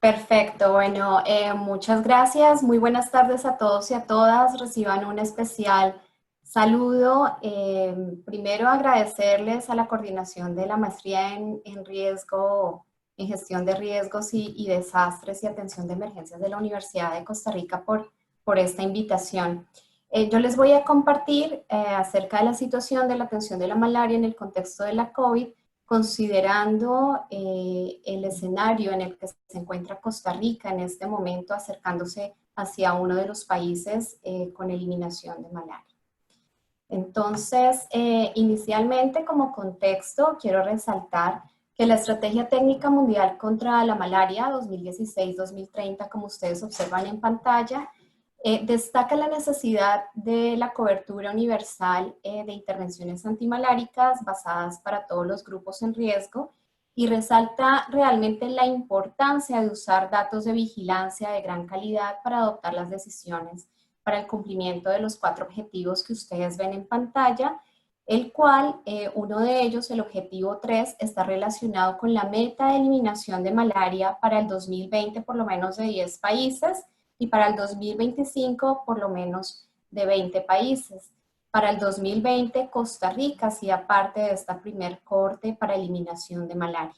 Perfecto, bueno, muchas gracias. Muy buenas tardes a todos y a todas. Reciban un especial saludo. Primero agradecerles a la coordinación de la maestría en riesgo, en gestión de riesgos y desastres y atención de emergencias de la Universidad de Costa Rica por esta invitación. Yo les voy a compartir acerca de la situación de la atención de la malaria en el contexto de la COVID, considerando el escenario en el que se encuentra Costa Rica en este momento, acercándose hacia uno de los países con eliminación de malaria. Entonces, inicialmente como contexto, quiero resaltar que la Estrategia Técnica Mundial contra la Malaria 2016-2030, como ustedes observan en pantalla, destaca la necesidad de la cobertura universal de intervenciones antimaláricas basadas para todos los grupos en riesgo y resalta realmente la importancia de usar datos de vigilancia de gran calidad para adoptar las decisiones para el cumplimiento de los 4 objetivos que ustedes ven en pantalla, el cual, uno de ellos, el objetivo 3, está relacionado con la meta de eliminación de malaria para el 2020 por lo menos de 10 países, y para el 2025 por lo menos de 20 países. Para el 2020 Costa Rica hacía parte de esta primer cohorte para eliminación de malaria.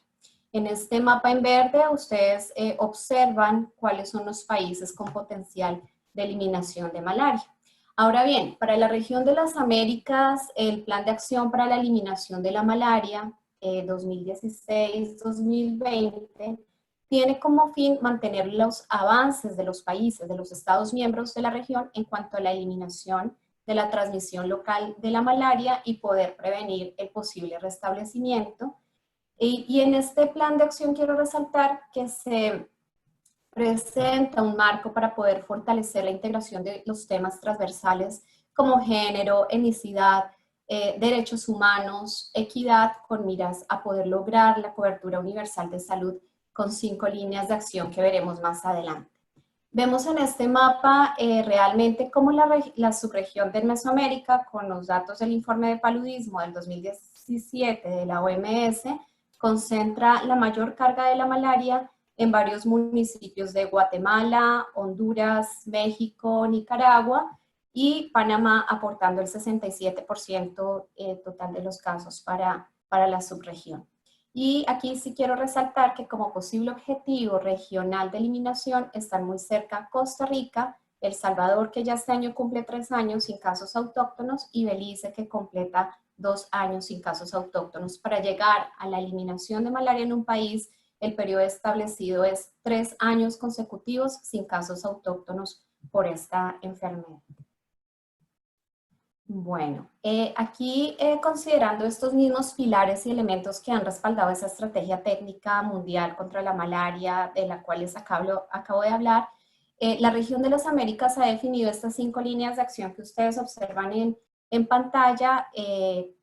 En este mapa en verde ustedes observan cuáles son los países con potencial de eliminación de malaria. Ahora bien, para la región de las Américas, el Plan de Acción para la Eliminación de la Malaria 2016-2020 tiene como fin mantener los avances de los países, de los Estados miembros de la región en cuanto a la eliminación de la transmisión local de la malaria y poder prevenir el posible restablecimiento. Y en este plan de acción quiero resaltar que se presenta un marco para poder fortalecer la integración de los temas transversales como género, etnicidad, derechos humanos, equidad, con miras a poder lograr la cobertura universal de salud con 5 líneas de acción que veremos más adelante. Vemos en este mapa realmente cómo la subregión de Mesoamérica, con los datos del informe de paludismo del 2017 de la OMS, concentra la mayor carga de la malaria en varios municipios de Guatemala, Honduras, México, Nicaragua y Panamá, aportando el 67% total de los casos para la subregión. Y aquí sí quiero resaltar que como posible objetivo regional de eliminación están muy cerca Costa Rica, El Salvador, que ya este año cumple 3 años sin casos autóctonos, y Belice, que completa 2 años sin casos autóctonos. Para llegar a la eliminación de malaria en un país, el periodo establecido es 3 años consecutivos sin casos autóctonos por esta enfermedad. Bueno, aquí considerando estos mismos pilares y elementos que han respaldado esa estrategia técnica mundial contra la malaria, de la cual les acabo de hablar, la región de las Américas ha definido estas 5 líneas de acción que ustedes observan en pantalla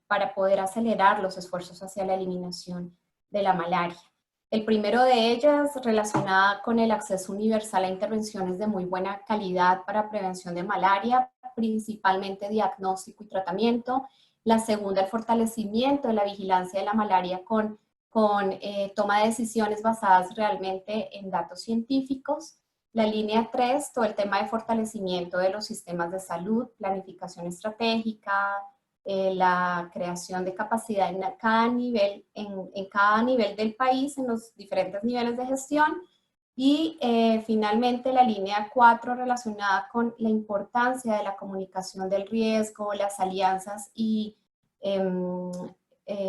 para poder acelerar los esfuerzos hacia la eliminación de la malaria. El primero de ellas relacionada con el acceso universal a intervenciones de muy buena calidad para prevención de malaria, principalmente diagnóstico y tratamiento. La segunda, el fortalecimiento de la vigilancia de la malaria con toma de decisiones basadas realmente en datos científicos. La línea 3, todo el tema de fortalecimiento de los sistemas de salud, planificación estratégica, la creación de capacidad en cada nivel del país, en los diferentes niveles de gestión. Y finalmente la línea 4 relacionada con la importancia de la comunicación del riesgo, las alianzas y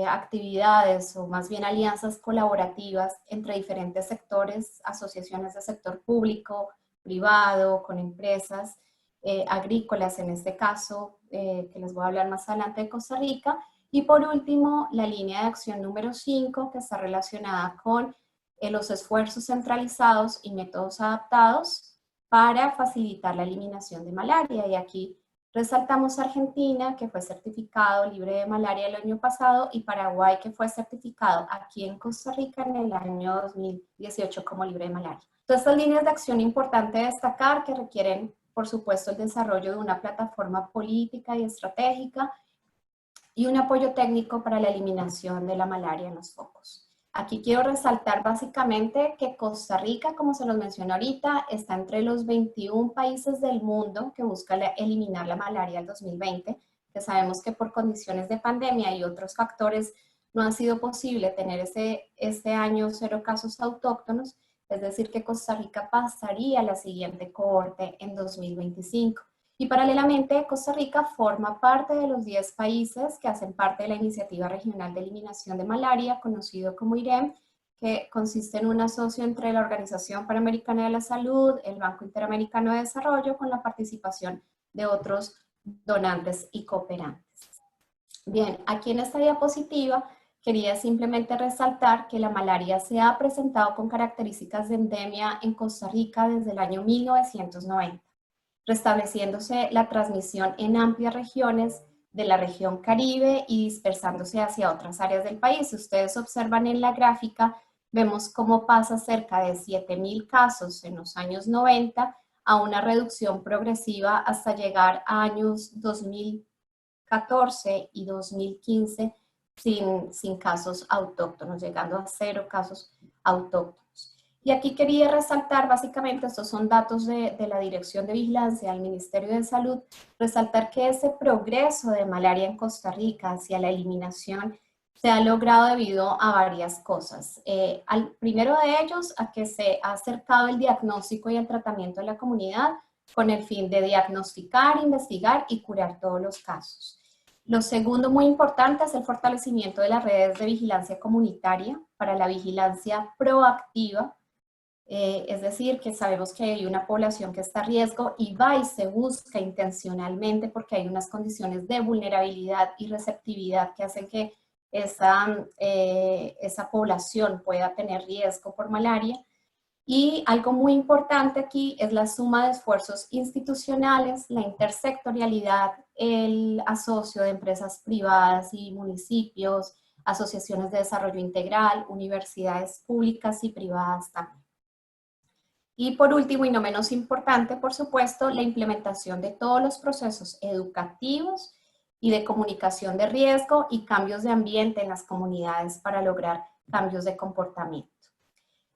actividades o más bien alianzas colaborativas entre diferentes sectores, asociaciones de sector público, privado, con empresas agrícolas en este caso, que les voy a hablar más adelante de Costa Rica. Y por último, la línea de acción número 5 que está relacionada con los esfuerzos centralizados y métodos adaptados para facilitar la eliminación de malaria. Y aquí resaltamos Argentina, que fue certificado libre de malaria el año pasado, y Paraguay, que fue certificado aquí en Costa Rica en el año 2018 como libre de malaria. Todas estas líneas de acción importante destacar que requieren, por supuesto, el desarrollo de una plataforma política y estratégica y un apoyo técnico para la eliminación de la malaria en los focos. Aquí quiero resaltar básicamente que Costa Rica, como se los mencioné ahorita, está entre los 21 países del mundo que buscan eliminar la malaria al 2020, que sabemos que por condiciones de pandemia y otros factores no ha sido posible tener este año 0 casos autóctonos, es decir, que Costa Rica pasaría a la siguiente cohorte en 2025. Y paralelamente, Costa Rica forma parte de los 10 países que hacen parte de la Iniciativa Regional de Eliminación de Malaria, conocido como IREM, que consiste en un asocio entre la Organización Panamericana de la Salud, el Banco Interamericano de Desarrollo, con la participación de otros donantes y cooperantes. Bien, aquí en esta diapositiva quería simplemente resaltar que la malaria se ha presentado con características de endemia en Costa Rica desde el año 1990, restableciéndose la transmisión en amplias regiones de la región Caribe y dispersándose hacia otras áreas del país. Si ustedes observan en la gráfica, vemos cómo pasa cerca de 7.000 casos en los años 90 a una reducción progresiva hasta llegar a años 2014 y 2015 sin casos autóctonos, llegando a 0 casos autóctonos. Y aquí quería resaltar, básicamente, estos son datos de la Dirección de Vigilancia del Ministerio de Salud, resaltar que ese progreso de malaria en Costa Rica hacia la eliminación se ha logrado debido a varias cosas. Al primero de ellos, a que se ha acercado el diagnóstico y el tratamiento de la comunidad con el fin de diagnosticar, investigar y curar todos los casos. Lo segundo muy importante es el fortalecimiento de las redes de vigilancia comunitaria para la vigilancia proactiva, es decir, que sabemos que hay una población que está a riesgo y va y se busca intencionalmente porque hay unas condiciones de vulnerabilidad y receptividad que hacen que esa población pueda tener riesgo por malaria. Y algo muy importante aquí es la suma de esfuerzos institucionales, la intersectorialidad, el asocio de empresas privadas y municipios, asociaciones de desarrollo integral, universidades públicas y privadas también. Y por último, y no menos importante, por supuesto, la implementación de todos los procesos educativos y de comunicación de riesgo y cambios de ambiente en las comunidades para lograr cambios de comportamiento.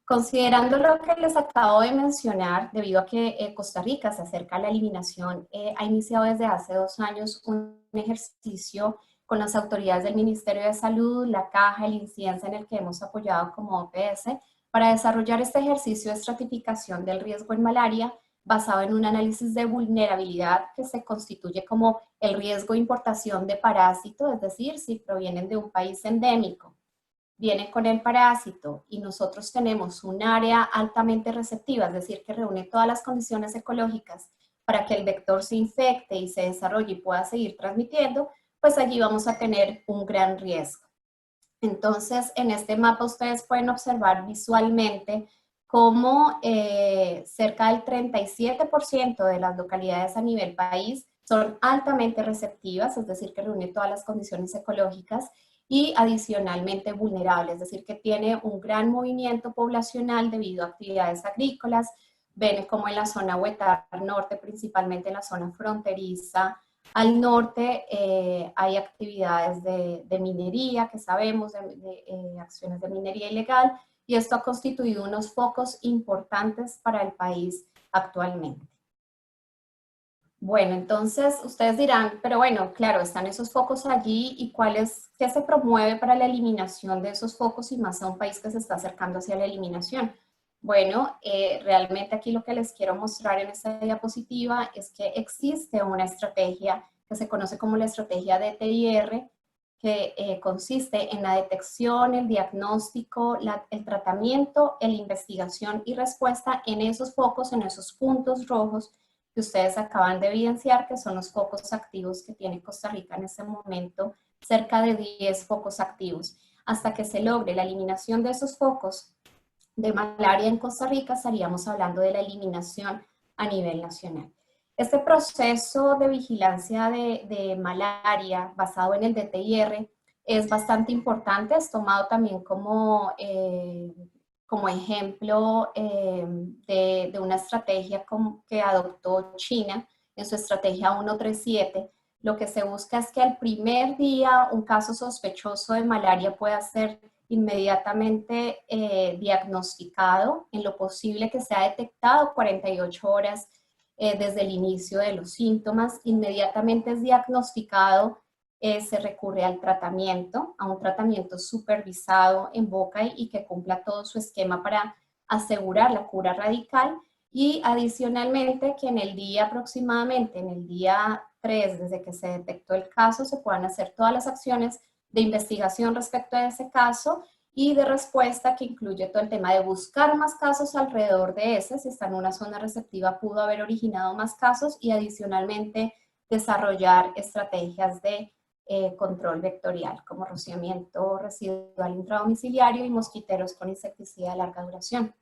Considerando lo que les acabo de mencionar, debido a que Costa Rica se acerca a la eliminación, ha iniciado desde hace 2 años un ejercicio con las autoridades del Ministerio de Salud, la Caja, el INCIENSE, en el que hemos apoyado como OPS, para desarrollar este ejercicio de estratificación del riesgo en malaria basado en un análisis de vulnerabilidad que se constituye como el riesgo de importación de parásitos, es decir, si provienen de un país endémico, viene con el parásito y nosotros tenemos un área altamente receptiva, es decir, que reúne todas las condiciones ecológicas para que el vector se infecte y se desarrolle y pueda seguir transmitiendo, pues allí vamos a tener un gran riesgo. Entonces, en este mapa ustedes pueden observar visualmente cómo cerca del 37% de las localidades a nivel país son altamente receptivas, es decir, que reúne todas las condiciones ecológicas, y adicionalmente vulnerable, es decir, que tiene un gran movimiento poblacional debido a actividades agrícolas. Ven como en la zona Huetar Norte, principalmente en la zona fronteriza, al norte hay actividades de minería, que sabemos, acciones de minería ilegal, y esto ha constituido unos focos importantes para el país actualmente. Bueno, entonces ustedes dirán, pero bueno, claro, están esos focos allí y ¿qué se promueve para la eliminación de esos focos y más a un país que se está acercando hacia la eliminación? Bueno, realmente aquí lo que les quiero mostrar en esta diapositiva es que existe una estrategia que se conoce como la estrategia DTIR, que consiste en la detección, el diagnóstico, el tratamiento, la investigación y respuesta en esos focos, en esos puntos rojos que ustedes acaban de evidenciar, que son los focos activos que tiene Costa Rica en este momento, cerca de 10 focos activos. Hasta que se logre la eliminación de esos focos de malaria en Costa Rica, estaríamos hablando de la eliminación a nivel nacional. Este proceso de vigilancia de malaria basado en el DTIR es bastante importante, es tomado también como ejemplo de una estrategia que adoptó China en su estrategia 137. Lo que se busca es que al primer día un caso sospechoso de malaria pueda ser inmediatamente diagnosticado, en lo posible que sea detectado 48 horas desde el inicio de los síntomas, inmediatamente es diagnosticado, se recurre al tratamiento, a un tratamiento supervisado en boca y que cumpla todo su esquema para asegurar la cura radical. Y adicionalmente que en el día aproximadamente, en el día 3 desde que se detectó el caso, se puedan hacer todas las acciones de investigación respecto a ese caso y de respuesta, que incluye todo el tema de buscar más casos alrededor de ese, si está en una zona receptiva pudo haber originado más casos, y adicionalmente desarrollar estrategias de control vectorial como rociamiento residual intradomiciliario y mosquiteros con insecticida de larga duración.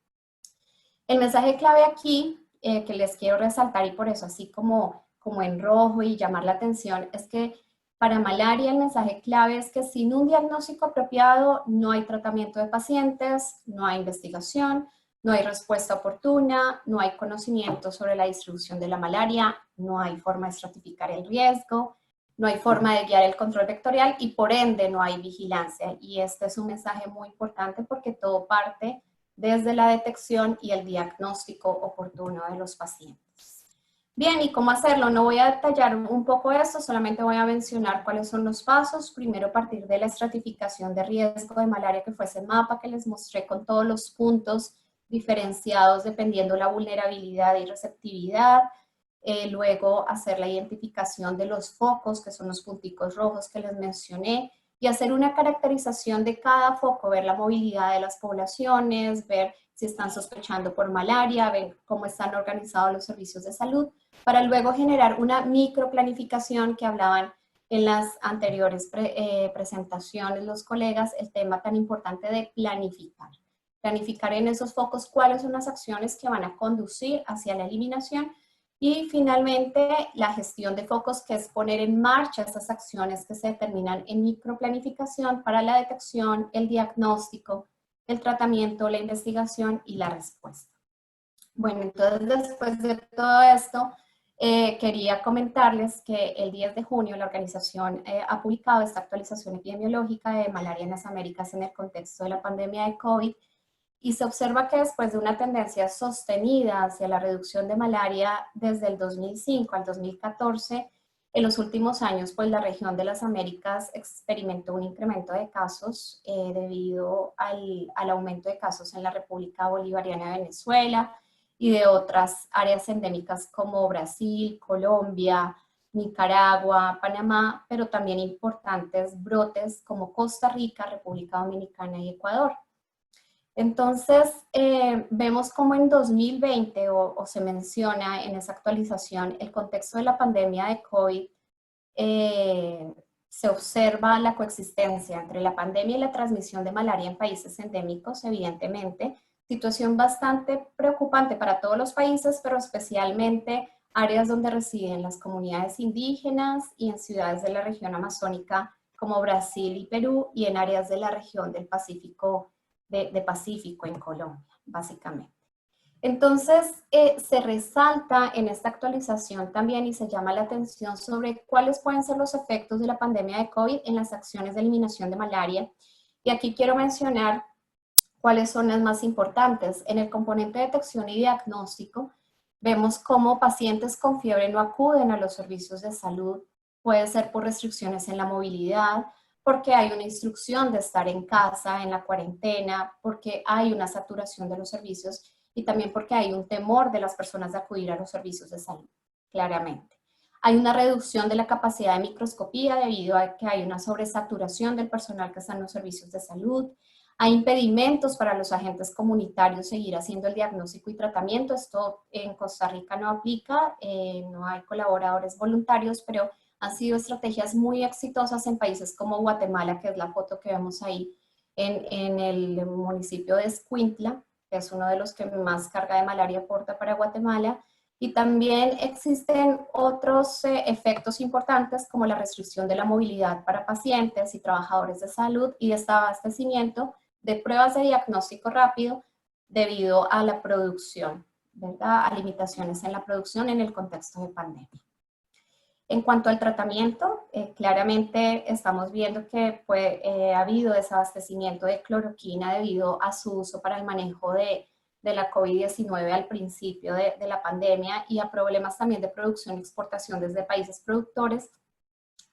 El mensaje clave aquí que les quiero resaltar, y por eso así como en rojo y llamar la atención, es que para malaria el mensaje clave es que sin un diagnóstico apropiado no hay tratamiento de pacientes, no hay investigación, no hay respuesta oportuna, no hay conocimiento sobre la distribución de la malaria, no hay forma de estratificar el riesgo, no hay forma de guiar el control vectorial y por ende no hay vigilancia. Y este es un mensaje muy importante porque todo parte desde la detección y el diagnóstico oportuno de los pacientes. Bien, ¿y cómo hacerlo? No voy a detallar un poco esto, solamente voy a mencionar cuáles son los pasos. Primero, partir de la estratificación de riesgo de malaria, que fue ese mapa que les mostré con todos los puntos diferenciados dependiendo la vulnerabilidad y receptividad. Luego, hacer la identificación de los focos, que son los punticos rojos que les mencioné, y hacer una caracterización de cada foco, ver la movilidad de las poblaciones, ver si están sospechando por malaria, ver cómo están organizados los servicios de salud, para luego generar una microplanificación que hablaban en las anteriores presentaciones los colegas, el tema tan importante de planificar. Planificar en esos focos cuáles son las acciones que van a conducir hacia la eliminación. Y finalmente, la gestión de focos, que es poner en marcha esas acciones que se determinan en microplanificación para la detección, el diagnóstico, el tratamiento, la investigación y la respuesta. Bueno, entonces después de todo esto, quería comentarles que el 10 de junio la organización ha publicado esta actualización epidemiológica de malaria en las Américas en el contexto de la pandemia de COVID. Y se observa que después de una tendencia sostenida hacia la reducción de malaria desde el 2005 al 2014, en los últimos años, pues la región de las Américas experimentó un incremento de casos debido al aumento de casos en la República Bolivariana de Venezuela y de otras áreas endémicas como Brasil, Colombia, Nicaragua, Panamá, pero también importantes brotes como Costa Rica, República Dominicana y Ecuador. Entonces, vemos como en 2020, o se menciona en esa actualización, el contexto de la pandemia de COVID, se observa la coexistencia entre la pandemia y la transmisión de malaria en países endémicos, evidentemente, situación bastante preocupante para todos los países, pero especialmente áreas donde residen las comunidades indígenas y en ciudades de la región amazónica como Brasil y Perú, y en áreas de la región del Pacífico, de Pacífico en Colombia, básicamente. Entonces, se resalta en esta actualización también y se llama la atención sobre cuáles pueden ser los efectos de la pandemia de COVID en las acciones de eliminación de malaria. Y aquí quiero mencionar cuáles son las más importantes. En el componente de detección y diagnóstico, vemos cómo pacientes con fiebre no acuden a los servicios de salud. Puede ser por restricciones en la movilidad, porque hay una instrucción de estar en casa, en la cuarentena, porque hay una saturación de los servicios y también porque hay un temor de las personas de acudir a los servicios de salud, claramente. Hay una reducción de la capacidad de microscopía debido a que hay una sobresaturación del personal que está en los servicios de salud. Hay impedimentos para los agentes comunitarios seguir haciendo el diagnóstico y tratamiento. Esto en Costa Rica no aplica, no hay colaboradores voluntarios, pero han sido estrategias muy exitosas en países como Guatemala, que es la foto que vemos ahí en el municipio de Escuintla, que es uno de los que más carga de malaria aporta para Guatemala. Y también existen otros efectos importantes como la restricción de la movilidad para pacientes y trabajadores de salud y desabastecimiento de pruebas de diagnóstico rápido debido a la producción, ¿verdad? A limitaciones en la producción en el contexto de pandemia. En cuanto al tratamiento, claramente estamos viendo que ha habido desabastecimiento de cloroquina debido a su uso para el manejo de la COVID-19 al principio de la pandemia y a problemas también de producción y exportación desde países productores,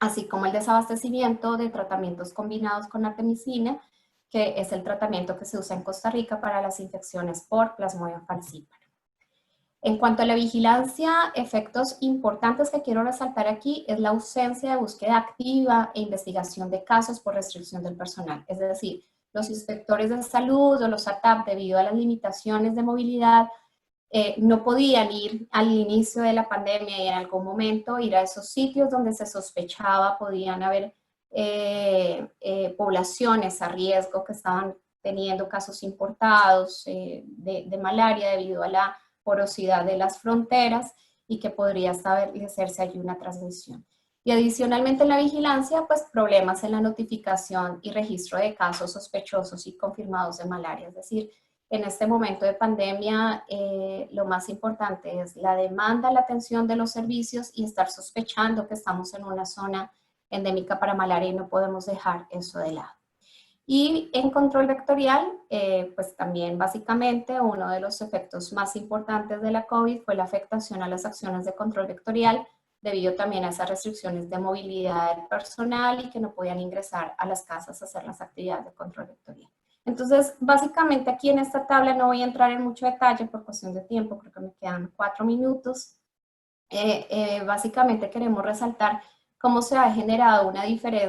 así como el desabastecimiento de tratamientos combinados con artemisina, que es el tratamiento que se usa en Costa Rica para las infecciones por Plasmodium falciparum. En cuanto a la vigilancia, efectos importantes que quiero resaltar aquí es la ausencia de búsqueda activa e investigación de casos por restricción del personal. Es decir, los inspectores de salud o los ATAP, debido a las limitaciones de movilidad, no podían ir al inicio de la pandemia y en algún momento ir a esos sitios donde se sospechaba podían haber poblaciones a riesgo que estaban teniendo casos importados de malaria debido a la porosidad de las fronteras y que podría establecerse allí una transmisión. Y adicionalmente en la vigilancia, pues problemas en la notificación y registro de casos sospechosos y confirmados de malaria. Es decir, en este momento de pandemia, lo más importante es la demanda, la atención de los servicios y estar sospechando que estamos en una zona endémica para malaria y no podemos dejar eso de lado. Y en control vectorial, pues también básicamente uno de los efectos más importantes de la COVID fue la afectación a las acciones de control vectorial, debido también a esas restricciones de movilidad del personal y que no podían ingresar a las casas a hacer las actividades de control vectorial. Entonces, básicamente aquí en esta tabla no voy a entrar en mucho detalle por cuestión de tiempo, creo que me quedan 4 minutos. Básicamente queremos resaltar cómo se ha generado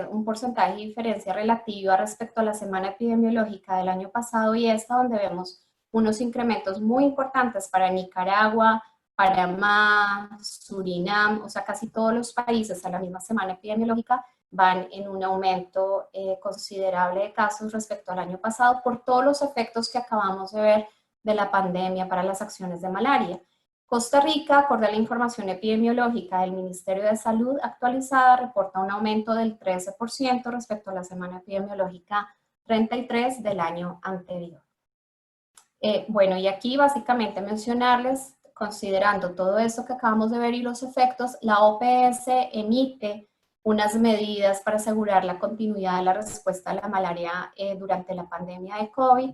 un porcentaje de diferencia relativa respecto a la semana epidemiológica del año pasado y esta, donde vemos unos incrementos muy importantes para Nicaragua, Panamá, Surinam, o sea, casi todos los países a la misma semana epidemiológica van en un aumento considerable de casos respecto al año pasado por todos los efectos que acabamos de ver de la pandemia para las acciones de malaria. Costa Rica, acorde a la información epidemiológica del Ministerio de Salud actualizada, reporta un aumento del 13% respecto a la semana epidemiológica 33 del año anterior. Bueno, y aquí básicamente mencionarles, considerando todo esto que acabamos de ver y los efectos, la OPS emite unas medidas para asegurar la continuidad de la respuesta a la malaria durante la pandemia de COVID.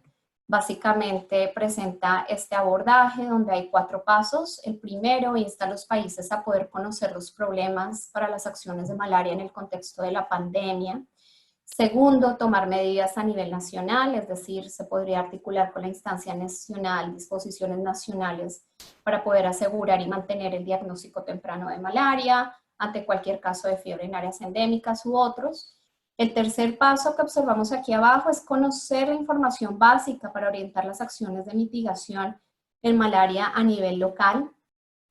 Básicamente presenta este abordaje donde hay 4 pasos. El primero, insta a los países a poder conocer los problemas para las acciones de malaria en el contexto de la pandemia. Segundo, tomar medidas a nivel nacional, es decir, se podría articular con la instancia nacional, disposiciones nacionales para poder asegurar y mantener el diagnóstico temprano de malaria ante cualquier caso de fiebre en áreas endémicas u otros. El tercer paso que observamos aquí abajo es conocer la información básica para orientar las acciones de mitigación en malaria a nivel local.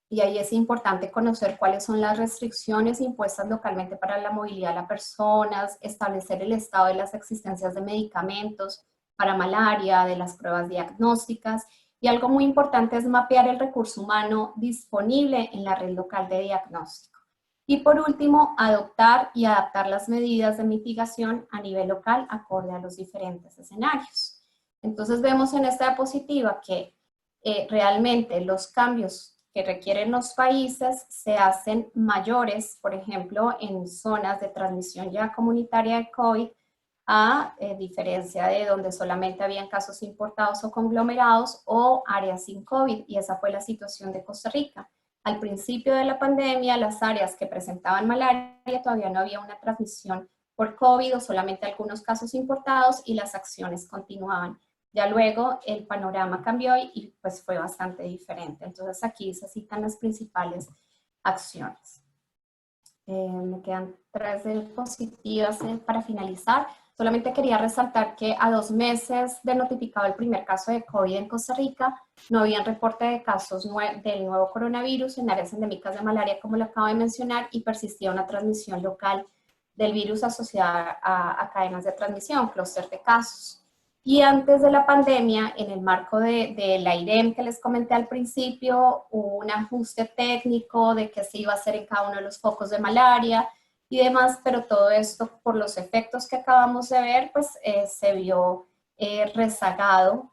Y ahí es importante conocer cuáles son las restricciones impuestas localmente para la movilidad de las personas, establecer el estado de las existencias de medicamentos para malaria, de las pruebas diagnósticas. Y algo muy importante es mapear el recurso humano disponible en la red local de diagnóstico. Y por último, adoptar y adaptar las medidas de mitigación a nivel local acorde a los diferentes escenarios. Entonces vemos en esta diapositiva que realmente los cambios que requieren los países se hacen mayores, por ejemplo, en zonas de transmisión ya comunitaria de COVID, a diferencia de donde solamente habían casos importados o conglomerados o áreas sin COVID, y esa fue la situación de Costa Rica. Al principio de la pandemia, las áreas que presentaban malaria todavía no había una transmisión por COVID o solamente algunos casos importados y las acciones continuaban. Ya luego el panorama cambió y pues fue bastante diferente. Entonces aquí se citan las principales acciones. Me quedan 3 diapositivas para finalizar. Solamente quería resaltar que a 2 meses de notificado el primer caso de COVID en Costa Rica, no había reporte de casos del nuevo coronavirus en áreas endémicas de malaria, como lo acabo de mencionar, y persistía una transmisión local del virus asociada a cadenas de transmisión, clúster de casos. Y antes de la pandemia, en el marco de la IREM que les comenté al principio, hubo un ajuste técnico de qué se iba a hacer en cada uno de los focos de malaria y demás, pero todo esto por los efectos que acabamos de ver, pues se vio rezagado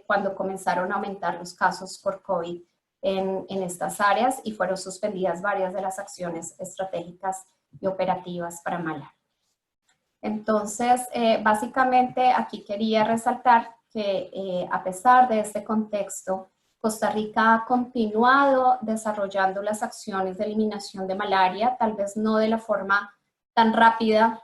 cuando comenzaron a aumentar los casos por COVID en estas áreas y fueron suspendidas varias de las acciones estratégicas y operativas para malaria. Entonces, básicamente aquí quería resaltar que a pesar de este contexto, Costa Rica ha continuado desarrollando las acciones de eliminación de malaria, tal vez no de la forma tan rápida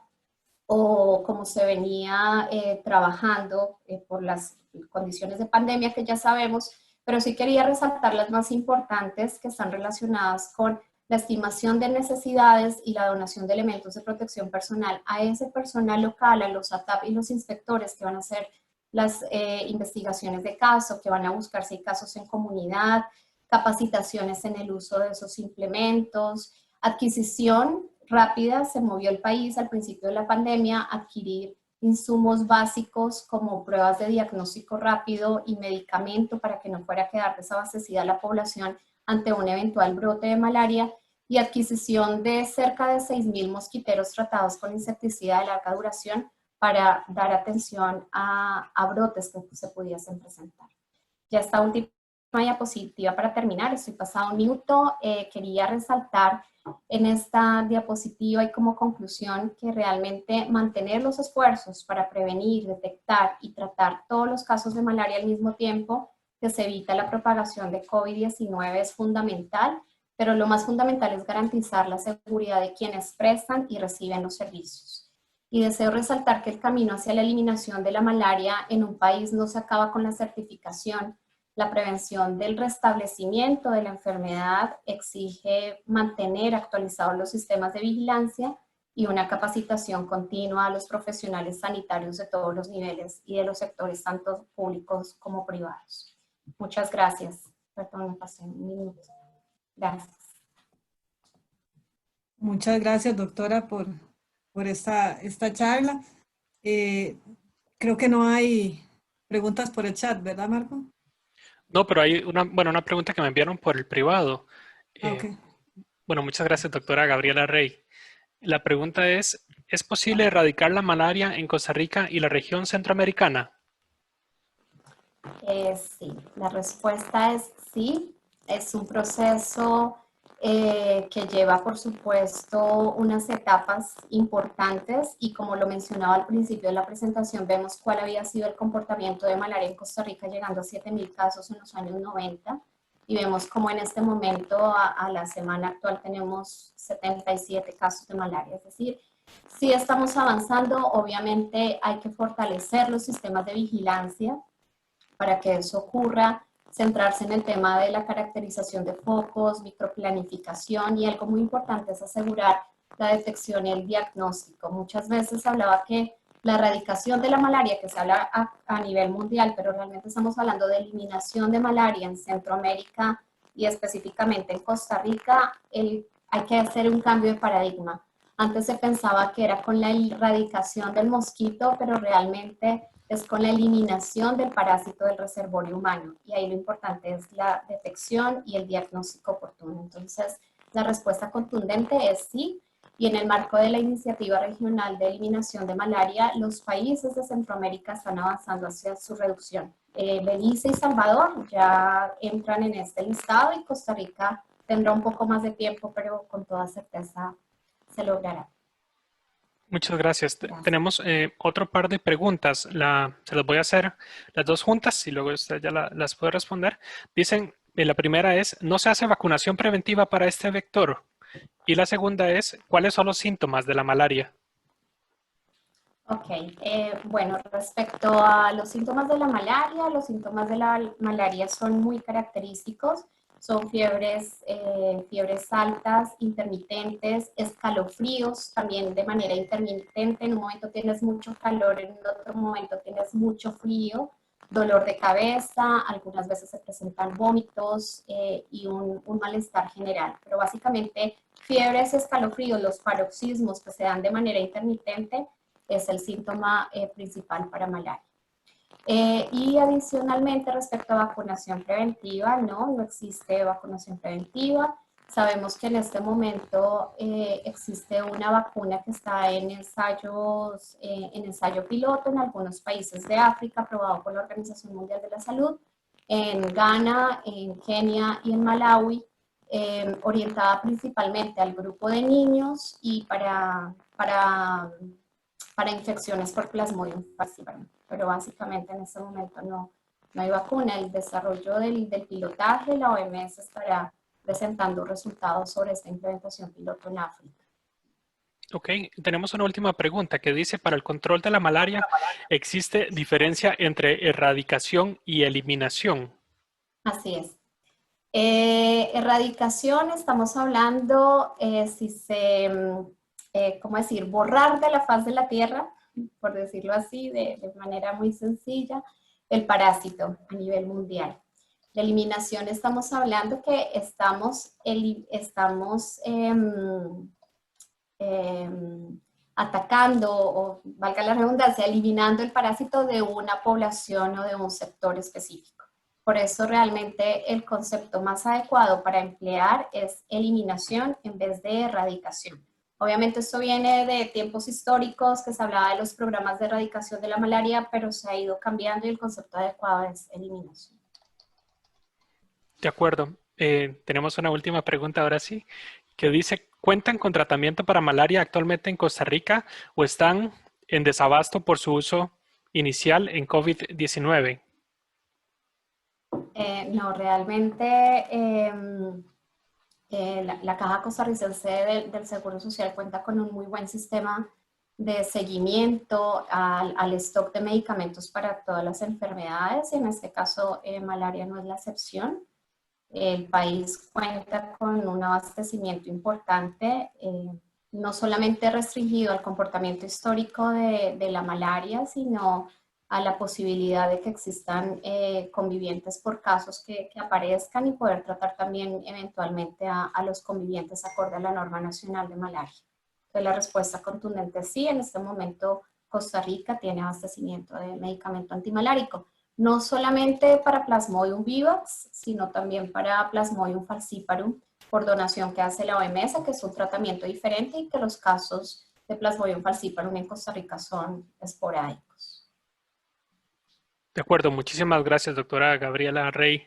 o como se venía trabajando por las condiciones de pandemia que ya sabemos, pero sí quería resaltar las más importantes que están relacionadas con la estimación de necesidades y la donación de elementos de protección personal a ese personal local, a los ATAP y los inspectores que van a hacer las investigaciones de caso, que van a buscar si hay casos en comunidad, capacitaciones en el uso de esos implementos, adquisición rápida. Se movió el país al principio de la pandemia a adquirir insumos básicos como pruebas de diagnóstico rápido y medicamento para que no fuera a quedar desabastecida la población ante un eventual brote de malaria, y adquisición de cerca de 6.000 mosquiteros tratados con insecticida de larga duración para dar atención a brotes que se pudiesen presentar. Ya esta última diapositiva para terminar, estoy pasado un minuto, quería resaltar en esta diapositiva y como conclusión que realmente mantener los esfuerzos para prevenir, detectar y tratar todos los casos de malaria al mismo tiempo que se evita la propagación de COVID-19 es fundamental, pero lo más fundamental es garantizar la seguridad de quienes prestan y reciben los servicios. Y deseo resaltar que el camino hacia la eliminación de la malaria en un país no se acaba con la certificación. La prevención del restablecimiento de la enfermedad exige mantener actualizados los sistemas de vigilancia y una capacitación continua a los profesionales sanitarios de todos los niveles y de los sectores tanto públicos como privados. Muchas gracias. Perdón, me pasé un minuto. Gracias. Muchas gracias, doctora, por esta charla. Creo que no hay preguntas por el chat, ¿verdad, Marco? No, pero hay una pregunta que me enviaron por el privado. Ok. Bueno, muchas gracias, doctora Gabriela Rey. La pregunta ¿es posible erradicar la malaria en Costa Rica y la región centroamericana? Sí, la respuesta es sí. Es un proceso que lleva, por supuesto, unas etapas importantes y como lo mencionaba al principio de la presentación, vemos cuál había sido el comportamiento de malaria en Costa Rica, llegando a 7.000 casos en los años 90, y vemos como en este momento, a la semana actual, tenemos 77 casos de malaria. Es decir, sí estamos avanzando. Obviamente hay que fortalecer los sistemas de vigilancia para que eso ocurra, centrarse en el tema de la caracterización de focos, microplanificación, y algo muy importante es asegurar la detección y el diagnóstico. Muchas veces hablaba que la erradicación de la malaria, que se habla a nivel mundial, pero realmente estamos hablando de eliminación de malaria en Centroamérica y específicamente en Costa Rica. Hay que hacer un cambio de paradigma. Antes se pensaba que era con la erradicación del mosquito, pero realmente es con la eliminación del parásito del reservorio humano, y ahí lo importante es la detección y el diagnóstico oportuno. Entonces, la respuesta contundente es sí, y en el marco de la Iniciativa Regional de Eliminación de Malaria, los países de Centroamérica están avanzando hacia su reducción. Belice y Salvador ya entran en este listado y Costa Rica tendrá un poco más de tiempo, pero con toda certeza se logrará. Muchas gracias. Tenemos otro par de preguntas. Se las voy a hacer las dos juntas y luego usted ya las puede responder. Dicen, la primera es, ¿no se hace vacunación preventiva para este vector? Y la segunda es, ¿cuáles son los síntomas de la malaria? Ok, bueno, respecto a los síntomas de la malaria son muy característicos. Son fiebres altas, intermitentes, escalofríos también de manera intermitente. En un momento tienes mucho calor, en otro momento tienes mucho frío, dolor de cabeza, algunas veces se presentan vómitos y un malestar general. Pero básicamente fiebres, escalofríos, los paroxismos que se dan de manera intermitente es el síntoma principal para malaria. Y adicionalmente, respecto a vacunación preventiva, no existe vacunación preventiva. Sabemos que en este momento existe una vacuna que está en ensayo piloto en algunos países de África, aprobado por la Organización Mundial de la Salud, en Ghana, en Kenia y en Malawi, orientada principalmente al grupo de niños y para infecciones por Plasmodium falciparum. Pero básicamente en este momento no hay vacuna. El desarrollo del pilotaje, la OMS estará presentando resultados sobre esta implementación piloto en África. Ok, tenemos una última pregunta que dice, para el control de la malaria, ¿existe diferencia entre erradicación y eliminación? Así es. Erradicación, estamos hablando si se, ¿cómo decir?, borrar de la faz de la tierra, por decirlo así, de manera muy sencilla, el parásito a nivel mundial. La eliminación, estamos hablando que estamos atacando, o valga la redundancia, eliminando el parásito de una población o de un sector específico. Por eso realmente el concepto más adecuado para emplear es eliminación en vez de erradicación. Obviamente esto viene de tiempos históricos que se hablaba de los programas de erradicación de la malaria, pero se ha ido cambiando y el concepto adecuado es eliminación. De acuerdo. Tenemos una última pregunta ahora sí, que dice, ¿cuentan con tratamiento para malaria actualmente en Costa Rica o están en desabasto por su uso inicial en COVID-19? No, realmente la Caja Costarricense del Seguro Social cuenta con un muy buen sistema de seguimiento al stock de medicamentos para todas las enfermedades, y en este caso malaria no es la excepción. El país cuenta con un abastecimiento importante, no solamente restringido al comportamiento histórico de la malaria, sino a la posibilidad de que existan convivientes por casos que aparezcan y poder tratar también eventualmente a los convivientes acorde a la norma nacional de malaria. Entonces la respuesta contundente es sí, en este momento Costa Rica tiene abastecimiento de medicamento antimalárico, no solamente para Plasmodium vivax, sino también para Plasmodium falciparum, por donación que hace la OMS, que es un tratamiento diferente y que los casos de Plasmodium falciparum en Costa Rica son esporádicos. De acuerdo, muchísimas gracias, doctora Gabriela Rey.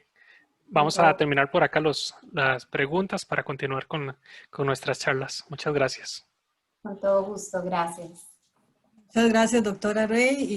Vamos a terminar por acá las preguntas para continuar con nuestras charlas. Muchas gracias. Con todo gusto, gracias. Muchas gracias, doctora Rey.